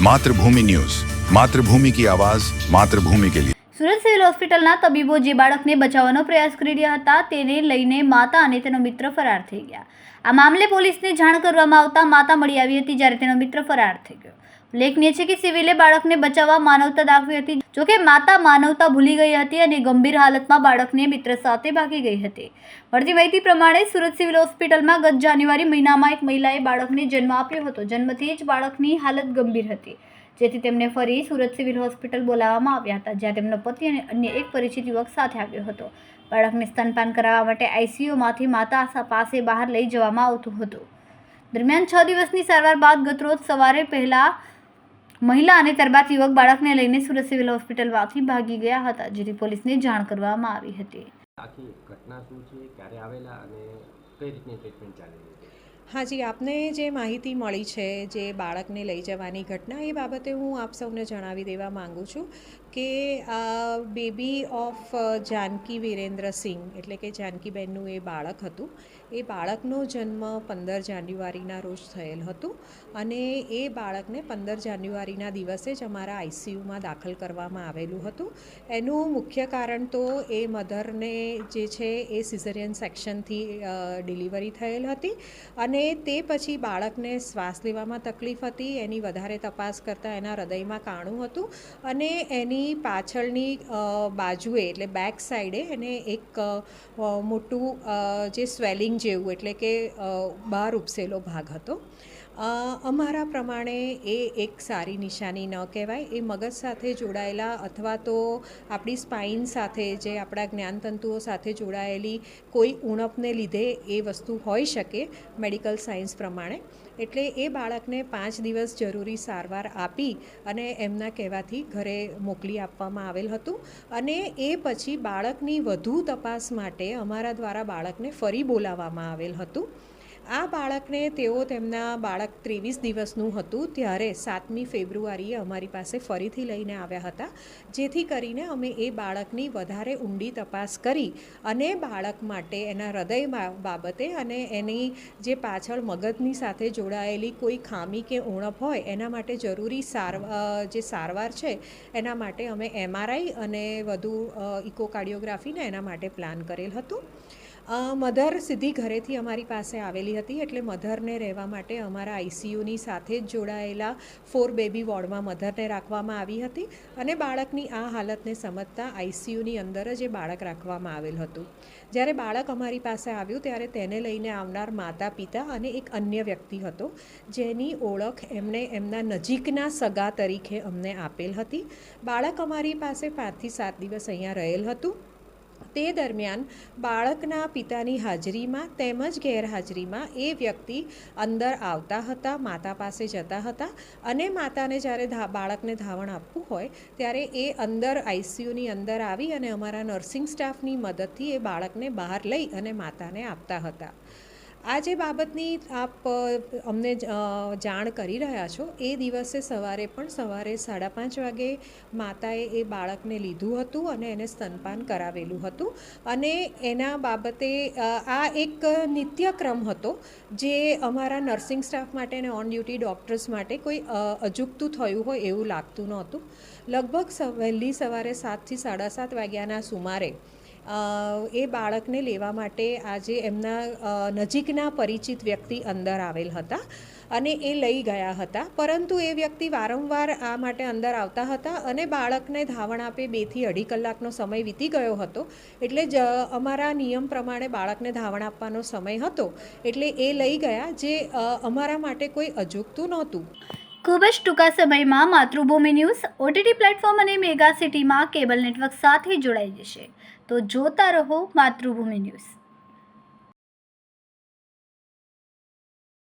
मातृभूमि न्यूज, मातृभूमि की आवाज, मातृभूमि के लिए। સુરત સિવિલ હોસ્પિટલના તબીબો જે બાળકને બચાવવાનો પ્રયાસ કરી રહ્યા હતા તેને લઈને માતા અને તેનો મિત્ર ફરાર થઈ ગયા. આ મામલે પોલીસને જાણ કરવામાં આવતા માતા મળી આવી હતી, જ્યારે તેનો મિત્ર ફરાર થઈ ગયો. ઉલ્લેખનીય છે કે સિવિલે બાળકને બચાવવા માનવતા દાખવી હતી, જોકે માતા માનવતા ભૂલી ગઈ હતી અને ગંભીર હાલતમાં બાળકને મિત્ર સાથે ભાગી ગઈ હતી. મળતી માહિતી પ્રમાણે સુરત સિવિલ હોસ્પિટલમાં ગત જાન્યુઆરી મહિનામાં એક મહિલાએ બાળકને જન્મ આપ્યો હતો. જન્મથી જ બાળકની હાલત ગંભીર હતી, જેથી તેમને ફરી સુરત સિવિલ હોસ્પિટલ બોલાવવામાં આવ્યા હતા, જ્યાં તેમનો પતિ અને અન્ય એક પરિચિત યુવક સાથે આવ્યો હતો. બાળકને સ્તનપાન કરાવવા માટે આઈસીયુમાંથી માતા પાસે બહાર લઈ જવામાં આવતું હતું. દરમિયાન 6 દિવસની સારવાર બાદ ગતરોજ સવારે પહેલા મહિલા અને ત્યારબાદ યુવક બાળકને લઈને સુરત સિવિલ હોસ્પિટલમાંથી ભાગી ગયા હતા, જેથી પોલીસને જાણ કરવામાં આવી હતી. આખી ઘટના શું છે, ક્યારે આવેલા અને કઈ રીતની ટ્રીટમેન્ટ ચાલી રહી છે? હાજી, આપને જે માહિતી મળી છે જે બાળકને લઈ જવાની ઘટના, એ બાબતે હું આપ સૌને જણાવી દેવા માગું છું કે બેબી ઓફ જાનકી વિરેન્દ્રસિંહ એટલે કે જાનકીબેનનું એ બાળક હતું. એ બાળકનો જન્મ 15 જાન્યુઆરીના રોજ થયેલ હતું અને એ બાળકને 15 જાન્યુઆરીના દિવસે જ અમારા આઈસીયુમાં દાખલ કરવામાં આવેલું હતું. એનું મુખ્ય કારણ તો એ મધરને જે છે એ સિઝેરિયન સેક્શનથી ડિલિવરી થયેલ હતી અને તે પછી બાળકને શ્વાસ લેવામાં તકલીફ હતી. એની વધારે તપાસ કરતાં એના હૃદયમાં કાણું હતું અને એની પાછળની બાજુએ એટલે બેક સાઈડે એને એક મોટું જે સ્વેલિંગ જેવું એટલે કે બહાર ઉપસેલો ભાગ હતો. અમારા પ્રમાણે એ એક સારી નિશાની ન કહેવાય. એ મગજ સાથે જોડાયેલા અથવા તો આપણી સ્પાઇન સાથે જે આપણા જ્ઞાનતંતુઓ સાથે જોડાયેલી કોઈ ઉણપને લીધે એ વસ્તુ હોઈ શકે મેડિકલ સાયન્સ પ્રમાણે. એટલે એ બાળકને 5 દિવસ જરૂરી સારવાર આપી અને એમના કહેવાથી ઘરે મોકલી આપવામાં આવેલ હતું અને એ પછી બાળકની વધુ તપાસ માટે અમારા દ્વારા બાળકને ફરી બોલાવવામાં આવેલ હતું. આ બાળકને તેઓ તેમના બાળક 23 દિવસનું હતું ત્યારે 7મી ફેબ્રુઆરીએ અમારી પાસે ફરીથી લઈને આવ્યા હતા, જેથી કરીને અમે એ બાળકની વધારે ઊંડી તપાસ કરી અને બાળક માટે એના હૃદય બાબતે અને એની જે પાછળ મગજની સાથે જોડાયેલી કોઈ ખામી કે ઉણપ હોય એના માટે જરૂરી જે સારવાર છે એના માટે અમે MRI અને વધુ ઇકોકાર્ડિયોગ્રાફીને એના માટે પ્લાન કરેલ હતું. મધર સીધી ઘરેથી અમારી પાસે આવેલી હતી, એટલે મધરને રહેવા માટે અમારા આઈસીયુની સાથે જ જોડાયેલા 4 બેબી વોર્ડમાં મધરને રાખવામાં આવી હતી અને બાળકની આ હાલતને સમજતા આઈસીયુની અંદર જ એ બાળક રાખવામાં આવેલ હતું. જ્યારે બાળક અમારી પાસે આવ્યું ત્યારે તેને લઈને આવનાર માતા પિતા અને એક અન્ય વ્યક્તિ હતો, જેની ઓળખ એમણે એમના નજીકના સગા તરીકે અમને આપેલ હતી. બાળક અમારી પાસે 5 થી 7 દિવસ અહીંયા રહેલ હતું. તે દરમિયાન બાળકના પિતાની હાજરીમાં તેમજ ગેરહાજરીમાં એ વ્યક્તિ અંદર આવતા હતા, માતા પાસે જતા હતા અને માતાને જ્યારે બાળકને ધાવણ આપવું હોય ત્યારે એ અંદર આઈસીયુની અંદર આવી અને અમારા નર્સિંગ સ્ટાફની મદદથી એ બાળકને બહાર લઈ અને માતાને આપતા હતા. આ જે બાબતની આપ અમને જાણ કરી રહ્યા છો, એ દિવસે સવારે 5:30 વાગે માતાએ એ બાળકને લીધું હતું અને એને સ્તનપાન કરાવેલું હતું અને એના બાબતે આ એક નિત્યક્રમ હતો જે અમારા નર્સિંગ સ્ટાફ માટે અને ઓન ડ્યુટી ડૉક્ટર્સ માટે કોઈ અજુગતું થયું હોય એવું લાગતું નહોતું. લગભગ વહેલી સવારે 7 થી 7:30 વાગ્યાના સુમારે એ બાળકને લેવા માટે આજે એમના નજીકના પરિચિત વ્યક્તિ અંદર આવેલ હતા અને એ લઈ ગયા હતા, પરંતુ એ વ્યક્તિ વારંવાર આ માટે અંદર આવતા હતા અને બાળકને ધાવણ આપે 2 થી 2.5 કલાકનો સમય વીતી ગયો હતો. એટલે જ અમારા નિયમ પ્રમાણે બાળકને ધાવણ આપવાનો સમય હતો એટલે એ લઈ ગયા, જે અમારા માટે કોઈ અજુગતું નહોતું. ખૂબ જ ટૂંકા સમયમાં માતૃભૂમિ ન્યૂઝ OTT પ્લેટફોર્મ અને મેગા સિટીમાં કેબલ નેટવર્ક સાથે જોડાઈ જશે, તો જોતા રહો માતૃભૂમિ ન્યૂઝ.